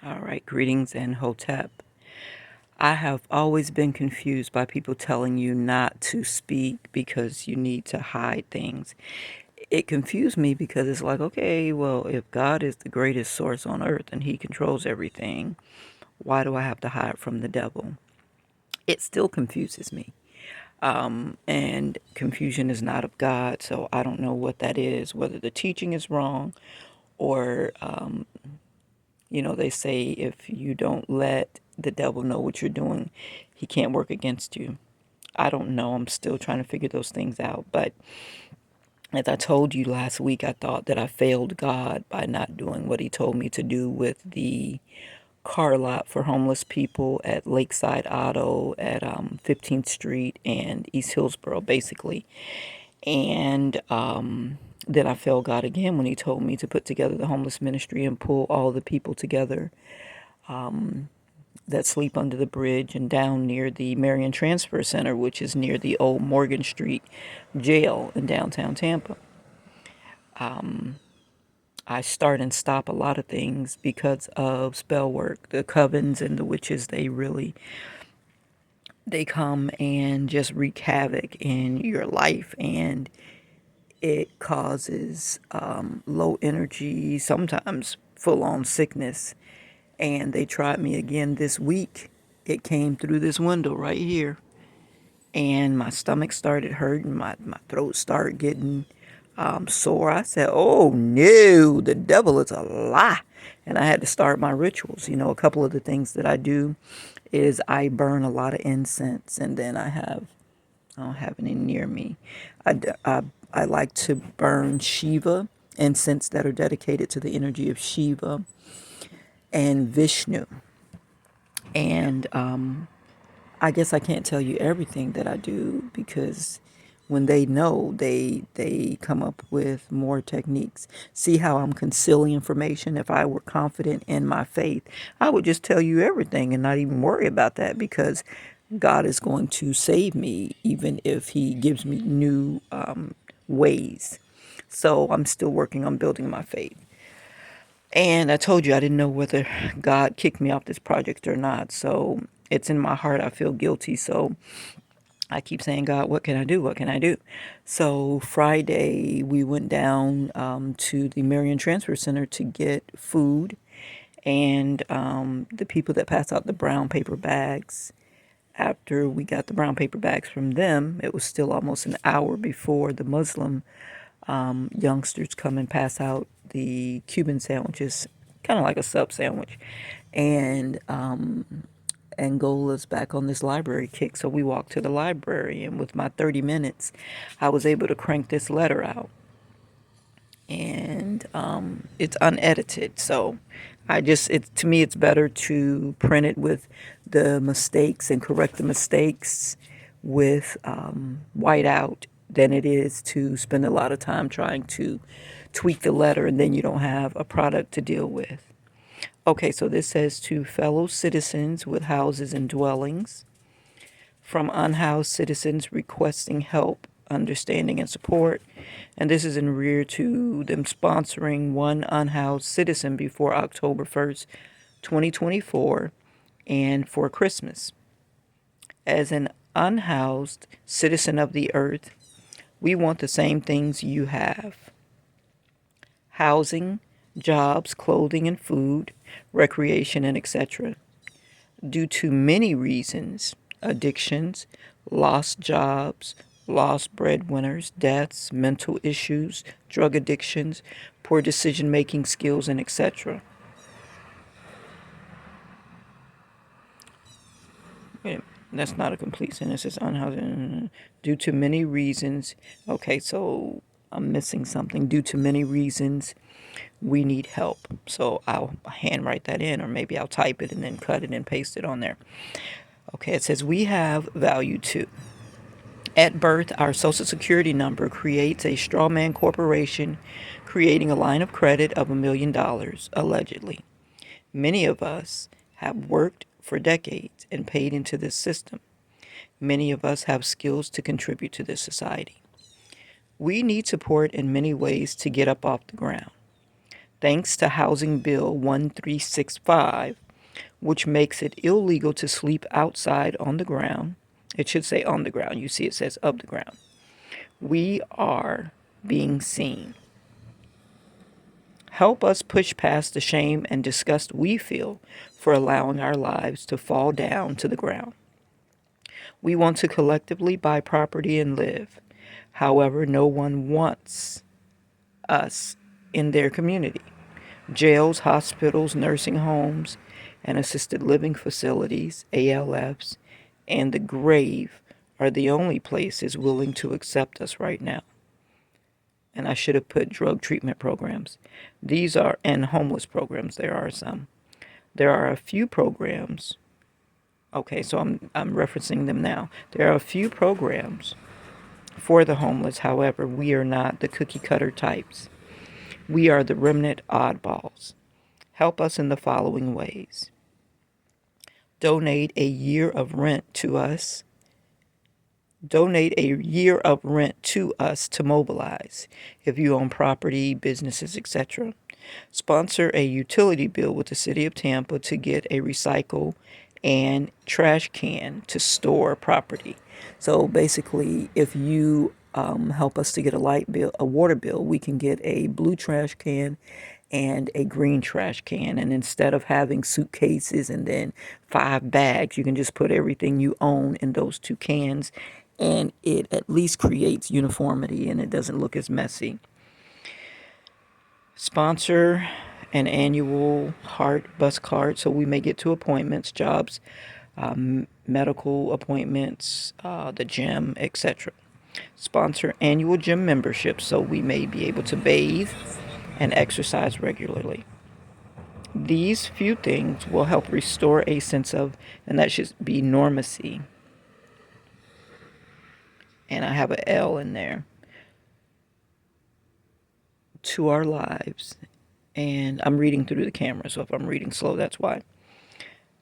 All right, greetings and hotep. I have always been confused by people telling you not to speak because you need to hide things. It confused me because it's like, okay, well, if God is the greatest source on earth and he controls everything, why do I have to hide from the devil? It still confuses me. And confusion is not of God, so I don't know what that is, whether the teaching is wrong or they say if you don't let the devil know what you're doing, he can't work against you. I don't know. I'm still trying to figure those things out. But as I told you last week, I thought that I failed God by not doing what he told me to do with the car lot for homeless people at Lakeside Auto at 15th Street and East Hillsboro, basically. And then I failed God again when he told me to put together the homeless ministry and pull all the people together that sleep under the bridge and down near the Marion Transfer Center, which is near the old Morgan Street jail in downtown Tampa. I start and stop a lot of things because of spell work. The covens and the witches, they come and just wreak havoc in your life, and it causes low energy, sometimes full on sickness. And they tried me again this week. It came through this window right here, and my stomach started hurting. My throat started getting sore. I said, oh no, the devil is a lie. And I had to start my rituals. A couple of the things that I do is I burn a lot of incense, and then I don't have any near me. I like to burn Shiva, incense that are dedicated to the energy of Shiva and Vishnu. And I guess I can't tell you everything that I do because when they know, they come up with more techniques. See how I'm concealing information? If I were confident in my faith, I would just tell you everything and not even worry about that because God is going to save me even if he gives me new ways. So I'm still working on building my faith. And I told you I didn't know whether God kicked me off this project or not. So it's in my heart. I feel guilty. So I keep saying, God, what can I do? What can I do? So Friday, we went down to the Marion Transfer Center to get food. And the people that pass out the brown paper bags, after we got the brown paper bags from them, it was still almost an hour before the Muslim youngsters come and pass out the Cuban sandwiches, kind of like a sub sandwich. And Angola's back on this library kick, so we walked to the library, and with my 30 minutes, I was able to crank this letter out. And it's unedited, so to me, it's better to print it with the mistakes and correct the mistakes with whiteout than it is to spend a lot of time trying to tweak the letter and then you don't have a product to deal with. Okay, so this says to fellow citizens with houses and dwellings, from unhoused citizens requesting help, understanding, and support. And this is in rear to them sponsoring one unhoused citizen before October 1st, 2024, and for Christmas. As an unhoused citizen of the earth, we want the same things you have: housing, jobs, clothing and food, recreation, and etc. Due to many reasons: addictions, lost jobs, lost breadwinners, deaths, mental issues, drug addictions, poor decision making skills, and etc. Wait, that's not a complete sentence. It's unhoused due to many reasons. Okay, so I'm missing something. Due to many reasons, we need help. So I'll handwrite that in, or maybe I'll type it and then cut it and paste it on there. Okay, it says we have value too. At birth, our Social Security number creates a straw man corporation, creating a line of credit of $1 million, allegedly. Many of us have worked for decades and paid into this system. Many of us have skills to contribute to this society. We need support in many ways to get up off the ground. Thanks to Housing Bill 1365, which makes it illegal to sleep outside on the ground. It should say on the ground. You see, it says of the ground. We are being seen. Help us push past the shame and disgust we feel for allowing our lives to fall down to the ground. We want to collectively buy property and live. However, no one wants us in their community. Jails, hospitals, nursing homes, and assisted living facilities, ALFs, and the grave are the only places willing to accept us right now. And I should have put drug treatment programs. These are, and homeless programs, there are some. There are a few programs. Okay, so I'm referencing them now. There are a few programs for the homeless. However, we are not the cookie cutter types. We are the remnant oddballs. Help us in the following ways. Donate a year of rent to us. Donate a year of rent to us to mobilize if you own property, businesses, etc. Sponsor a utility bill with the City of Tampa to get a recycle and trash can to store property. So basically, if you help us to get a light bill, a water bill, we can get a blue trash can and a green trash can. And instead of having suitcases and then 5 bags, you can just put everything you own in those 2 cans, and it at least creates uniformity and it doesn't look as messy. Sponsor an annual heart bus card so we may get to appointments, jobs, medical appointments, the gym, etc. Sponsor annual gym memberships so we may be able to bathe and exercise regularly. These few things will help restore a sense of, and that should be normacy. And I have an L in there, to our lives. And I'm reading through the camera, so if I'm reading slow, that's why.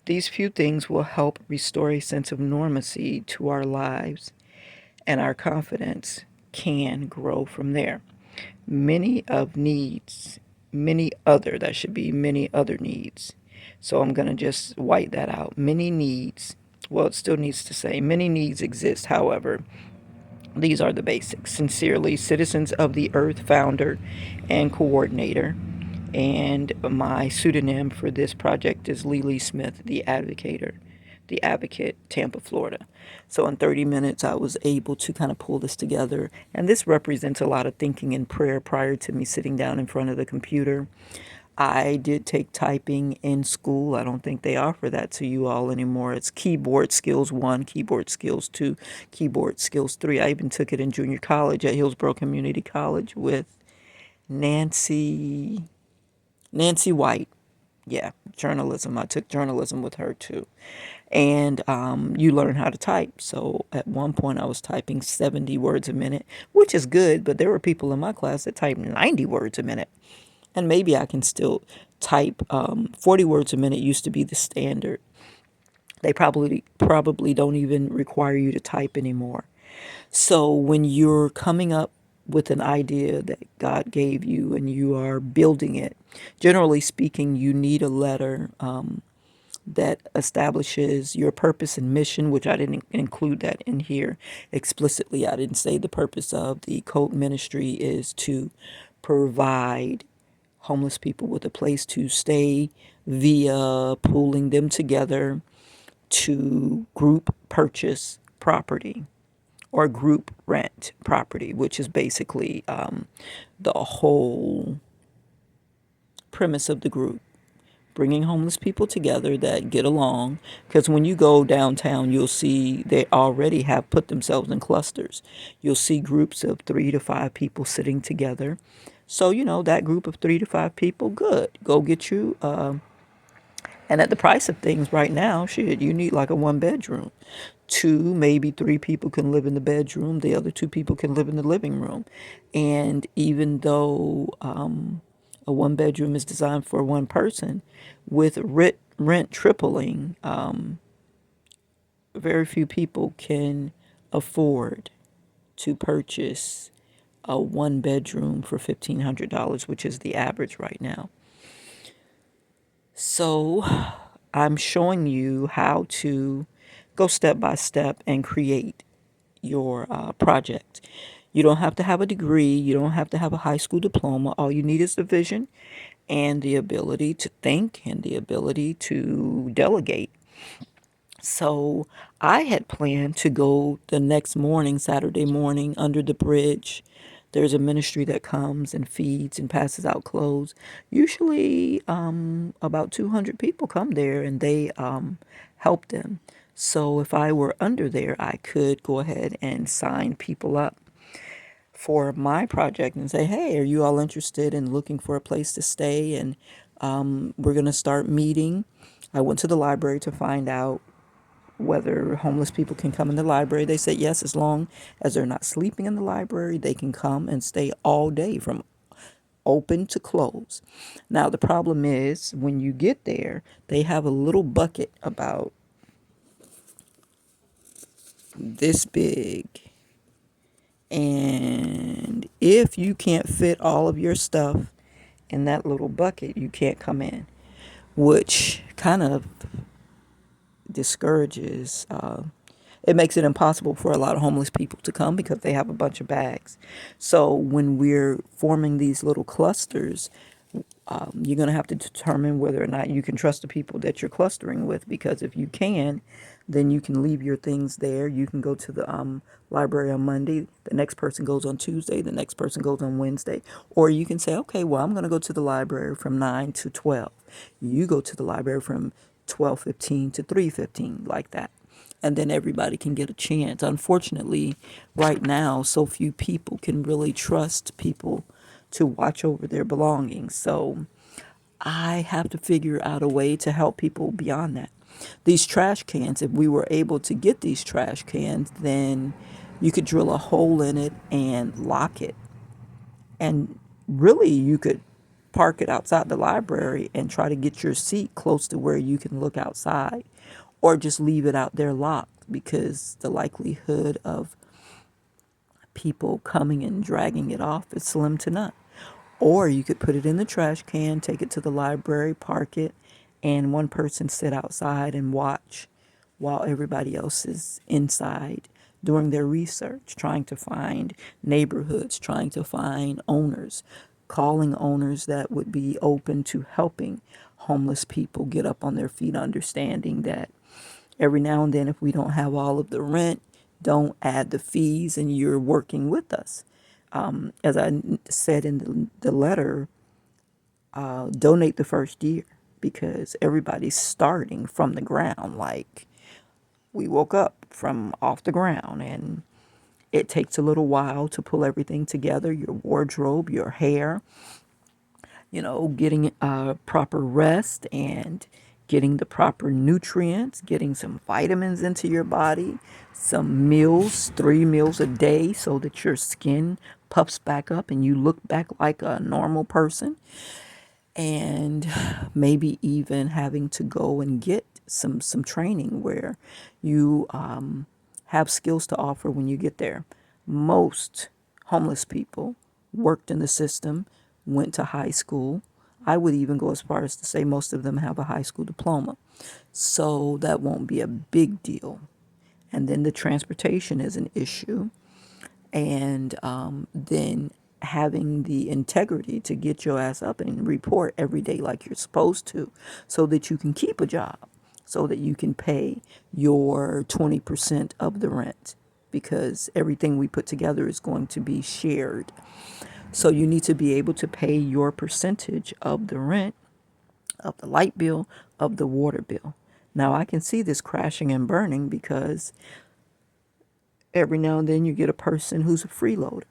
These few things will help restore a sense of normacy to our lives, and our confidence can grow from there. Many of needs, many other, that should be many other needs. So I'm going to just white that out. Many needs, well, it still needs to say many needs exist. However, these are the basics. Sincerely, Citizens of the Earth founder and coordinator. And my pseudonym for this project is Lily Smith, the advocate, Tampa, Florida. So in 30 minutes, I was able to kind of pull this together. And this represents a lot of thinking and prayer prior to me sitting down in front of the computer. I did take typing in school. I don't think they offer that to you all anymore. It's keyboard skills 1, keyboard skills 2, keyboard skills 3. I even took it in junior college at Hillsborough Community College with Nancy White. Yeah, journalism. I took journalism with her too. And you learn how to type. So at one point I was typing 70 words a minute, which is good, but there were people in my class that typed 90 words a minute. And maybe I can still type 40 words a minute used to be the standard. They probably don't even require you to type anymore. So when you're coming up with an idea that God gave you and you are building it, generally speaking, you need a letter that establishes your purpose and mission, which I didn't include that in here explicitly. I didn't say the purpose of the C.O.T.E ministry is to provide homeless people with a place to stay via pooling them together to group purchase property or group rent property, which is basically the whole premise of the group. Bringing homeless people together that get along, because when you go downtown, you'll see they already have put themselves in clusters. You'll see groups of 3 to 5 people sitting together. So, that group of 3 to 5 people, good. Go get you and at the price of things right now, shit, you need like a 1 bedroom. 2, maybe 3 people can live in the bedroom. The other 2 people can live in the living room. And even though a 1 bedroom is designed for one person, with rent tripling, very few people can afford to purchase a 1 bedroom for $1,500, which is the average right now. So I'm showing you how to go step by step and create your project. You don't have to have a degree. You don't have to have a high school diploma. All you need is the vision and the ability to think and the ability to delegate. So I had planned to go the next morning, Saturday morning, under the bridge. There's a ministry that comes and feeds and passes out clothes. Usually, about 200 people come there and they help them. So if I were under there, I could go ahead and sign people up for my project and say, hey, are you all interested in looking for a place to stay? And we're going to start meeting. I went to the library to find out whether homeless people can come in the library. They said yes, as long as they're not sleeping in the library, they can come and stay all day from open to close. Now, the problem is when you get there, they have a little bucket about this big. And if you can't fit all of your stuff in that little bucket, you can't come in, which kind of discourages. It makes it impossible for a lot of homeless people to come because they have a bunch of bags. So when we're forming these little clusters, you're going to have to determine whether or not you can trust the people that you're clustering with, because if you can, then you can leave your things there. You can go to the library on Monday, the next person goes on Tuesday, the next person goes on Wednesday. Or you can say, okay, well, I'm going to go to the library from 9 to 12. You go to the library from 12:15 to 3:15, like that. And then everybody can get a chance. Unfortunately, right now, so few people can really trust people to watch over their belongings. So I have to figure out a way to help people beyond that. These trash cans, if we were able to get these trash cans, then you could drill a hole in it and lock it. And really, you could park it outside the library and try to get your seat close to where you can look outside, or just leave it out there locked, because the likelihood of people coming and dragging it off is slim to none. Or you could put it in the trash can, take it to the library, park it, and one person sit outside and watch while everybody else is inside doing their research, trying to find neighborhoods, trying to find owners, calling owners that would be open to helping homeless people get up on their feet, understanding that every now and then, if we don't have all of the rent, don't add the fees, and you're working with us. As I said in the letter, donate the first year, because everybody's starting from the ground. Like, we woke up from off the ground, and it takes a little while to pull everything together, your wardrobe, your hair, getting proper rest and getting the proper nutrients, getting some vitamins into your body, some meals, 3 meals a day, so that your skin puffs back up and you look back like a normal person. And maybe even having to go and get some training where you have skills to offer when you get there. Most homeless people worked in the system, went to high school. I would even go as far as to say most of them have a high school diploma. So that won't be a big deal. And then the transportation is an issue. And then having the integrity to get your ass up and report every day like you're supposed to, so that you can keep a job, so that you can pay your 20% of the rent, because everything we put together is going to be shared. So you need to be able to pay your percentage of the rent, of the light bill, of the water bill. Now I can see this crashing and burning, because every now and then you get a person who's a freeloader.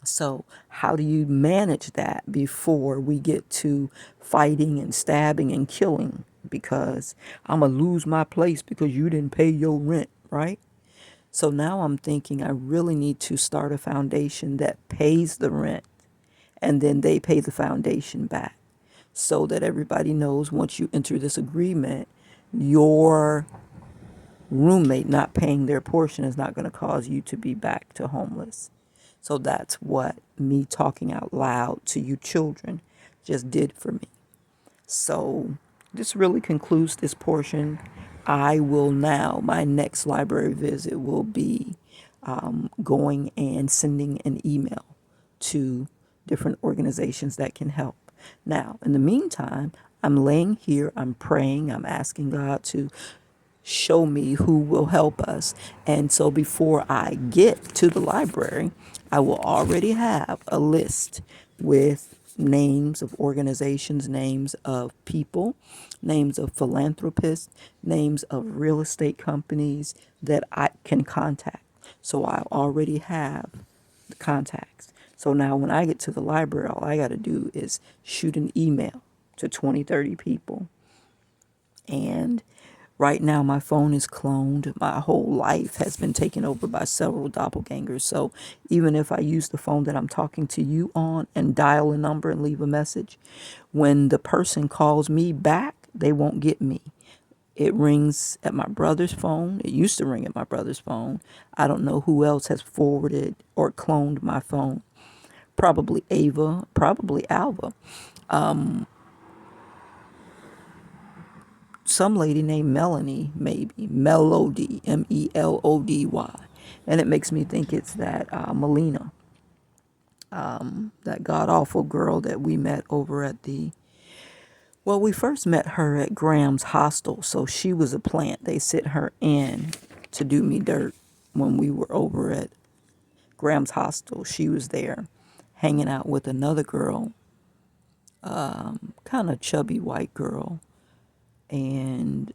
So how do you manage that before we get to fighting and stabbing and killing? Because I'm going to lose my place because you didn't pay your rent, right? So now I'm thinking I really need to start a foundation that pays the rent, and then they pay the foundation back, so that everybody knows once you enter this agreement, your roommate not paying their portion is not going to cause you to be back to homeless. So that's what me talking out loud to you children just did for me. So this really concludes this portion. I will now, my next library visit will be going and sending an email to different organizations that can help. Now, in the meantime, I'm laying here, I'm praying, I'm asking God to show me who will help us. And so before I get to the library, I will already have a list with names of organizations, names of people, names of philanthropists, names of real estate companies that I can contact. So I already have the contacts. So now when I get to the library, all I got to do is shoot an email to 20, 30 people, and right now my phone is cloned. My whole life has been taken over by several doppelgangers. So even if I use the phone that I'm talking to you on and dial a number and leave a message, when the person calls me back, they won't get me. It rings at my brother's phone. It used to ring at my brother's phone. I don't know who else has forwarded or cloned my phone. Probably Ava, probably Alva. Some lady named Melanie, maybe Melody, Melody, and it makes me think it's that Melina, that god awful girl that we met over at the. Well, we first met her at Graham's hostel, so she was a plant. They sent her in to do me dirt when we were over at Graham's hostel. She was there, hanging out with another girl, kind of chubby white girl, and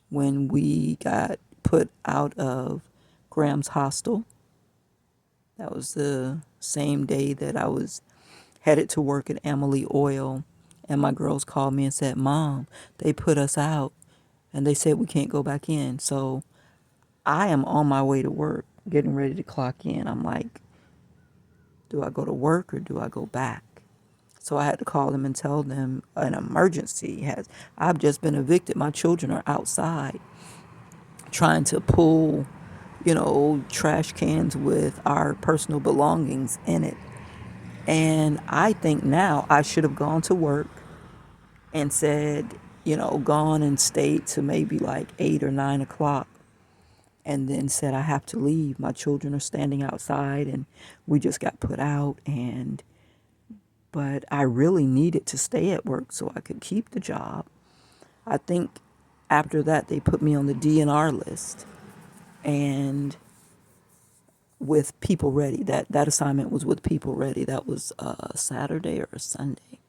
when we got put out of Graham's hostel. That was the same day that I was headed to work at Emily Oil. And my girls called me and said, Mom, they put us out and they said we can't go back in. So I am on my way to work, getting ready to clock in. I'm like, do I go to work or do I go back? So I had to call them and tell them an emergency has. I've just been evicted. My children are outside trying to pull, trash cans with our personal belongings in it. And I think now I should have gone to work and said, gone and stayed to maybe like 8 or 9 o'clock, and then said, I have to leave. My children are standing outside and we just got put out. But I really needed to stay at work so I could keep the job. I think after that, they put me on the DNR list. And with People Ready. That assignment was with People Ready. That was Saturday or Sunday.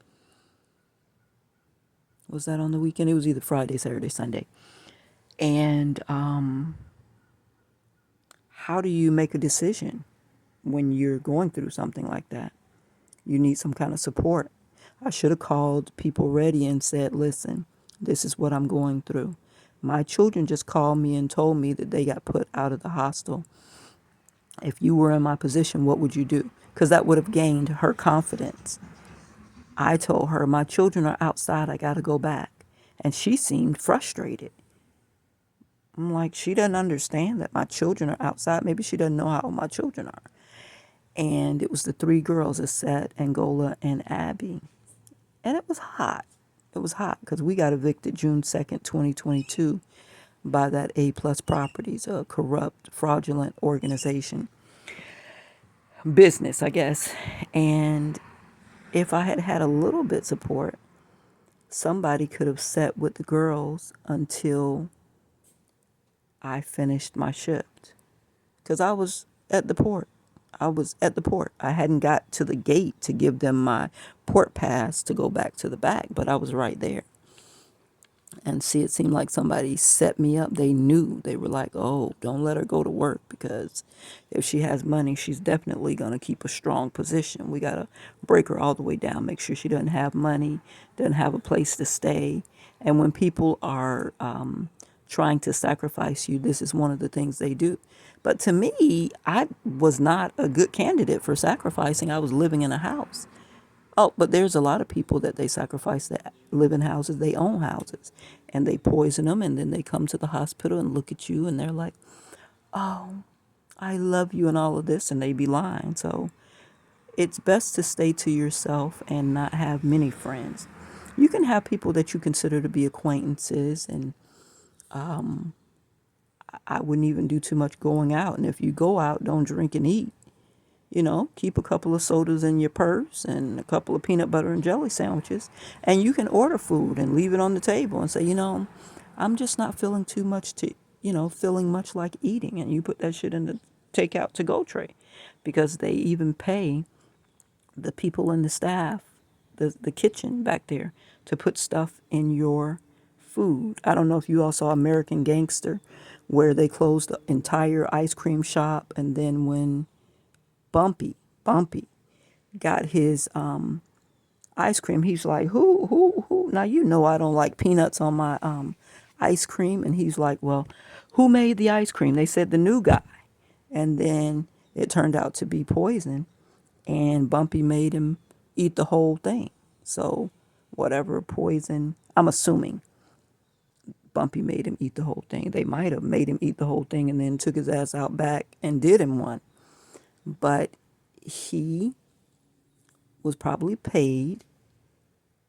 Was that on the weekend? It was either Friday, Saturday, Sunday. And how do you make a decision when you're going through something like that? You need some kind of support. I should have called People Ready and said, listen, this is what I'm going through. My children just called me and told me that they got put out of the hostel. If you were in my position, what would you do? Because that would have gained her confidence. I told her, my children are outside. I got to go back. And she seemed frustrated. I'm like, she doesn't understand that my children are outside. Maybe she doesn't know how old my children are. And it was the three girls, Aset, Angola, and Abby. And it was hot. It was hot because we got evicted June 2nd, 2022 by that A Plus Properties, a corrupt, fraudulent organization. Business, I guess. And if I had had a little bit support, somebody could have sat with the girls until I finished my shift. Because I was at the port. I was at the port. I hadn't got to the gate to give them my port pass to go back to the back, but I was right there. And see, it seemed like somebody set me up. They knew. They were like, oh, don't let her go to work because if she has money, she's definitely going to keep a strong position. We got to break her all the way down, make sure she doesn't have money, doesn't have a place to stay. And when people are trying to sacrifice you, this is one of the things they do. But to me, I was not a good candidate for sacrificing. I was living in a house. Oh, but there's a lot of people that they sacrifice that live in houses, they own houses, and they poison them, and then they come to the hospital and look at you, and they're like, oh, I love you and all of this, and they be lying. So it's best to stay to yourself and not have many friends. You can have people that you consider to be acquaintances, and I wouldn't even do too much going out. And if you go out, don't drink and eat. Keep a couple of sodas in your purse and a couple of peanut butter and jelly sandwiches. And you can order food and leave it on the table and say, I'm just not feeling too much feeling much like eating. And you put that shit in the takeout to go tray, because they even pay the people in the staff, the kitchen back there, to put stuff in your food. I don't know if you all saw American Gangster, where they closed the entire ice cream shop, and then when Bumpy got his ice cream, he's like, who? Now I don't like peanuts on my ice cream, and he's like, well, who made the ice cream? They said the new guy, and then it turned out to be poison, and Bumpy made him eat the whole thing. So whatever poison, I'm assuming Bumpy made him eat the whole thing. They might have made him eat the whole thing and then took his ass out back and did him one. But he was probably paid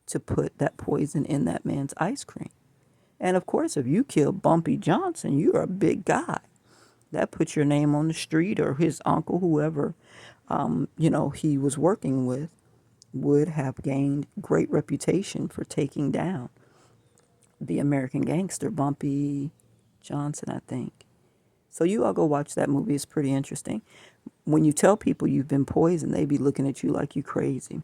to put that poison in that man's ice cream. And of course, if you kill Bumpy Johnson, you're a big guy. That puts your name on the street, or his uncle, whoever, he was working with, would have gained great reputation for taking down the American Gangster, Bumpy Johnson, I think. So you all go watch that movie. It's pretty interesting. When you tell people you've been poisoned, they be looking at you like you crazy.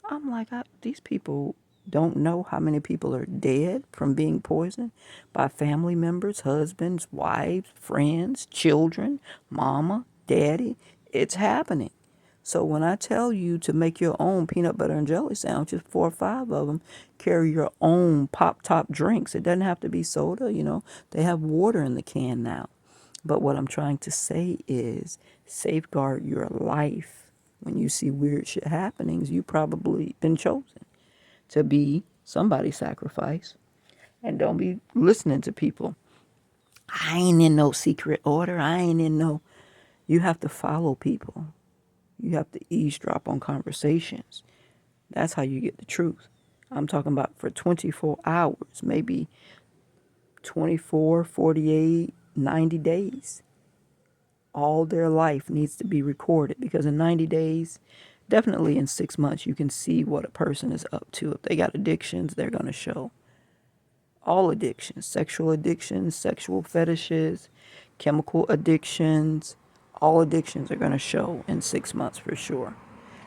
I'm like, these people don't know how many people are dead from being poisoned by family members, husbands, wives, friends, children, mama, daddy. It's happening. So when I tell you to make your own peanut butter and jelly sandwiches, 4 or 5 of them, carry your own pop top drinks. It doesn't have to be soda, They have water in the can now. But what I'm trying to say is safeguard your life. When you see weird shit happenings, you probably been chosen to be somebody's sacrifice. And don't be listening to people. I ain't in no secret order. I ain't in no. You have to follow people. You have to eavesdrop on conversations. That's how you get the truth. I'm talking about for 24 hours, maybe 24, 48, 90 days. All their life needs to be recorded, because in 90 days, definitely in 6 months, you can see what a person is up to. If they got addictions, they're going to show. All addictions, sexual fetishes, chemical addictions, all addictions are going to show in 6 months for sure.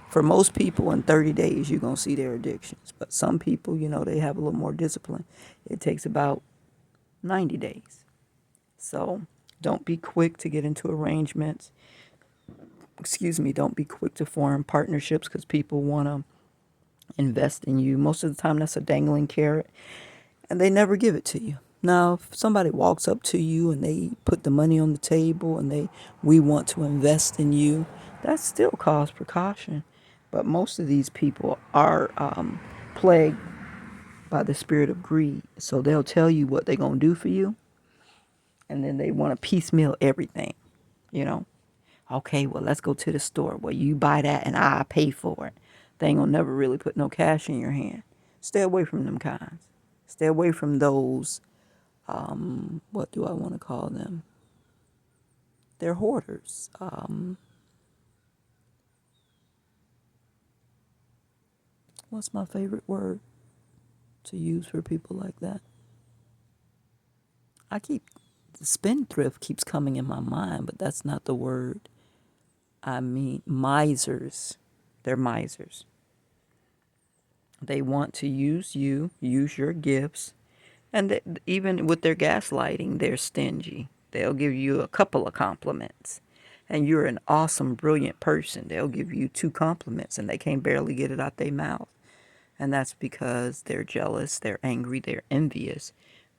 For most people, in 30 days, you're going to see their addictions. But some people, they have a little more discipline. It takes about 90 days. So don't be quick to get into arrangements. Don't be quick to form partnerships because people want to invest in you. Most of the time, that's a dangling carrot, and they never give it to you. Now, if somebody walks up to you and they put the money on the table and we want to invest in you, that's still cause precaution. But most of these people are plagued by the spirit of greed. So they'll tell you what they're going to do for you, and then they want to piecemeal everything, you know. Okay, well, let's go to the store. Well, you buy that and I pay for it. They ain't gonna never really put no cash in your hand. Stay away from them kinds. Stay away from those, what do I want to call them? They're hoarders. What's my favorite word to use for people like that? Spendthrift keeps coming in my mind, but that's not the word. I mean, misers. They're misers. They want to use you, use your gifts, and even with their gaslighting, they're stingy. They'll give you a couple of compliments, and you're an awesome, brilliant person. They'll give you 2 compliments, and they can't barely get it out their mouth. And that's because they're jealous, they're angry, they're envious,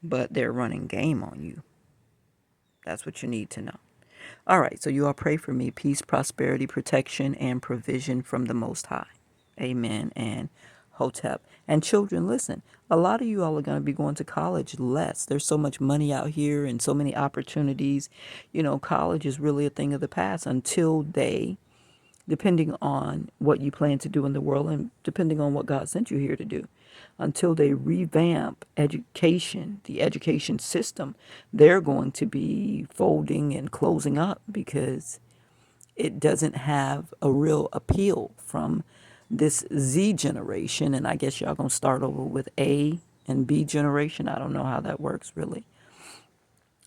but they're running game on you. That's what you need to know. All right, so you all pray for me. Peace, prosperity, protection, and provision from the Most High. Amen and Hotep. And children, listen, a lot of you all are going to be going to college less. There's so much money out here and so many opportunities. College is really a thing of the past until they depending on what you plan to do in the world and depending on what God sent you here to do. Until they revamp education, the education system, they're going to be folding and closing up because it doesn't have a real appeal from this Z generation. And I guess y'all gonna start over with A and B generation. I don't know how that works really.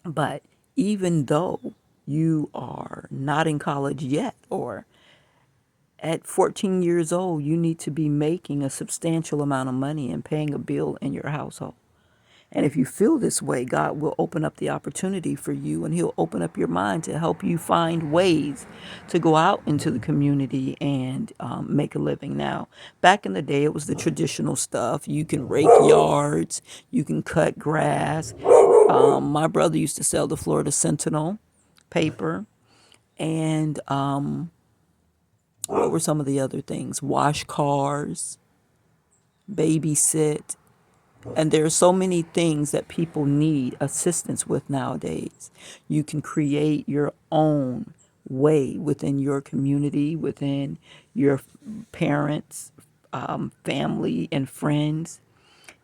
But even though you are not in college yet, or at 14 years old, you need to be making a substantial amount of money and paying a bill in your household. And if you feel this way, God will open up the opportunity for you, and He'll open up your mind to help you find ways to go out into the community and make a living. Now, back in the day, it was the traditional stuff. You can rake yards, you can cut grass. My brother used to sell the Florida Sentinel paper, and what were some of the other things? Wash cars, babysit. And there are so many things that people need assistance with nowadays. You can create your own way within your community, within your parents, family, and friends.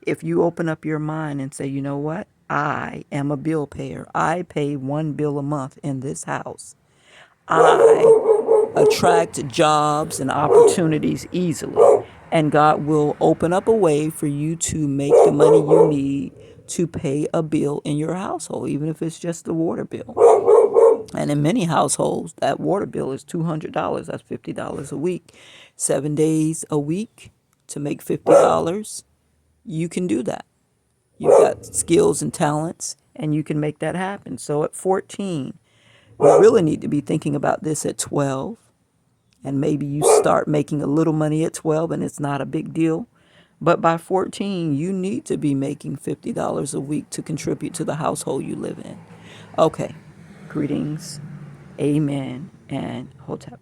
If you open up your mind and say, you know what? I am a bill payer. I pay one bill a month in this house. I attract jobs and opportunities easily. And God will open up a way for you to make the money you need to pay a bill in your household, even if it's just the water bill. And in many households, that water bill is $200. That's $50 a week. 7 days a week to make $50, you can do that. You've got skills and talents, and you can make that happen. So at 14, you really need to be thinking about this at 12. And maybe you start making a little money at 12 and it's not a big deal. But by 14, you need to be making $50 a week to contribute to the household you live in. Okay. Greetings. Amen. And Hotep.